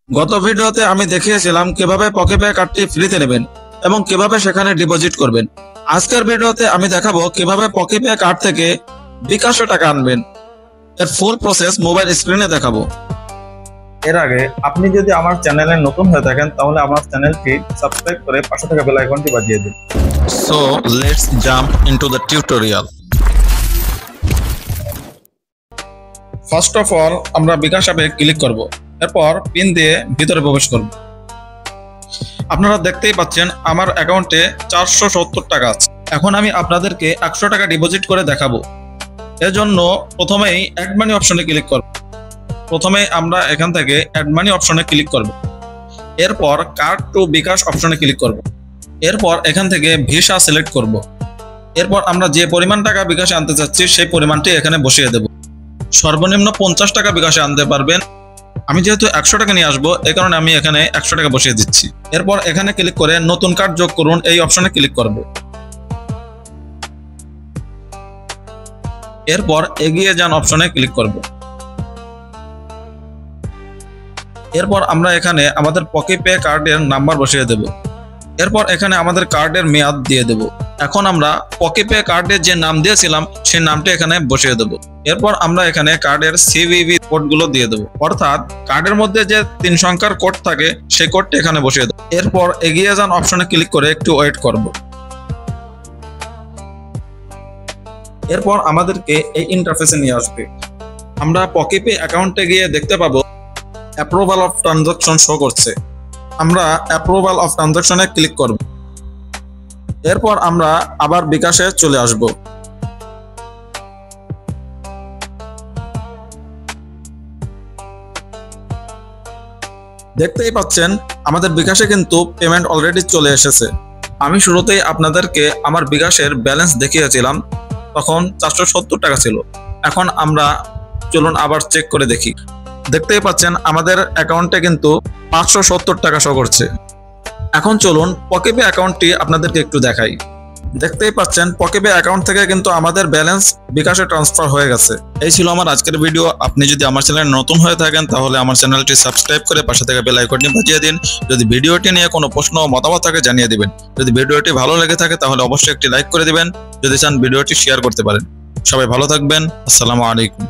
গত ভিডিওতে আমি দেখিয়েছিলাম কিভাবে পকেপে কার্ডটি ফ্রিতে নেবেন এবং কিভাবে সেখানে ডিপোজিট করবেন। আজকের ভিডিওতে আমি দেখাবো কিভাবে পকেপে কার্ড থেকে বিকাশে টাকা আনবেন। এর ফুল প্রসেস মোবাইল স্ক্রিনে দেখাবো। এর আগে আপনি যদি আমার চ্যানেলে নতুন হয়ে থাকেন তাহলে আমার চ্যানেলটি সাবস্ক্রাইব করে পাশে থাকা বেল আইকনটি বাজিয়ে দিন। So let's jump into the tutorial. First of all আমরা বিকাশ অ্যাপে ক্লিক করব, এরপর পিন দিয়ে ভিতরে প্রবেশ করব। আপনারা দেখতেই পাচ্ছেন আমার অ্যাকাউন্টে 470 টাকা আছে। এখন আমি আপনাদেরকে 100 টাকা ডিপোজিট করে দেখাবো। এর জন্য প্রথমেই অ্যাড মানি অপশনে ক্লিক করব। প্রথমে আমরা এখান থেকে অ্যাড মানি অপশনে ক্লিক করব, এরপর কার্ড টু বিকাশ অপশনে ক্লিক করব, এরপর এখান থেকে ভিসা সিলেক্ট করব। এরপর আমরা যে পরিমাণ টাকা বিকাশে আনতে চাচ্ছি সেই পরিমাণটি এখানে বসিয়ে দেব। সর্বনিম্ন 50 টাকা বিকাশে আনতে পারবেন। আমি যেহেতু 100 টাকা নিয়ে আসবো এই কারণে আমি এখানে 100 টাকা বসিয়ে দিচ্ছি। এরপর এখানে ক্লিক করে নতুন কার্ড যোগ করুন এই অপশনে ক্লিক করব। এরপর এগিয়ে যান অপশনে ক্লিক করব। এরপর আমরা এখানে আমাদের পকেপে কার্ডের নাম্বার বসিয়ে দেব। এরপর এখানে আমাদের কার্ডের মেয়াদ দিয়ে দেব। এখন আমরা পকেপে কার্ডের যে নাম দিয়েছিলাম সেই নামটি এখানে বসিয়ে দেব। এরপর আমরা এখানে কার্ডের সিভিভি কোডগুলো দিয়ে দেব, অর্থাৎ কার্ডের মধ্যে যে 3 সংখ্যার কোড থাকে সেই কোডটি এখানে বসিয়ে দেব। এরপর এগিয়ে যান অপশনে ক্লিক করে একটু ওয়েট করব। এরপর আমাদেরকে এই ইন্টারফেসে নিয়ে আসবে। আমরা পকেপে অ্যাকাউন্টে গিয়ে দেখতে পাবো অ্যাপ্রুভাল অফ ট্রানজাকশন শো করছে। আমরা অ্যাপ্রুভাল অফ ট্রানজাকশনে ক্লিক করব। এরপর আমরা আবার বিকাশে চলে আসব। দেখতেই পাচ্ছেন আমাদের বিকাশে কিন্তু পেমেন্ট অলরেডি চলে এসেছে। আমি শুরুতেই আপনাদেরকে আমার বিকাশের ব্যালেন্স দেখিয়েছিলাম, তখন 470 টাকা ছিল। এখন আমরা চলুন আবার চেক করে দেখি। দেখতেই পাচ্ছেন আমাদের অ্যাকাউন্টে কিন্তু 570 টাকা শো করছে। এখন চলুন পকেপে অ্যাকাউন্টটি আপনাদেরকে একটু দেখাই। দেখতেই পাচ্ছেন পকেপে অ্যাকাউন্ট থেকে কিন্তু আমাদের ব্যালেন্স বিকাশে ট্রান্সফার হয়ে গেছে। এই ছিল আমার আজকের ভিডিও। আপনি যদি আমার চ্যানেলে নতুন হয়ে থাকেন তাহলে আমার চ্যানেলটি সাবস্ক্রাইব করে পাশে থেকে বেল আইকনটি বাজিয়ে দিন। যদি ভিডিওটি নিয়ে কোনো প্রশ্ন ও মতামত থাকে জানিয়ে দিবেন। যদি ভিডিওটি ভালো লেগে থাকে তাহলে অবশ্যই একটি লাইক করে দিবেন। যদি চান ভিডিওটি শেয়ার করতে পারেন। সবাই ভালো থাকবেন। আসসালামু আলাইকুম।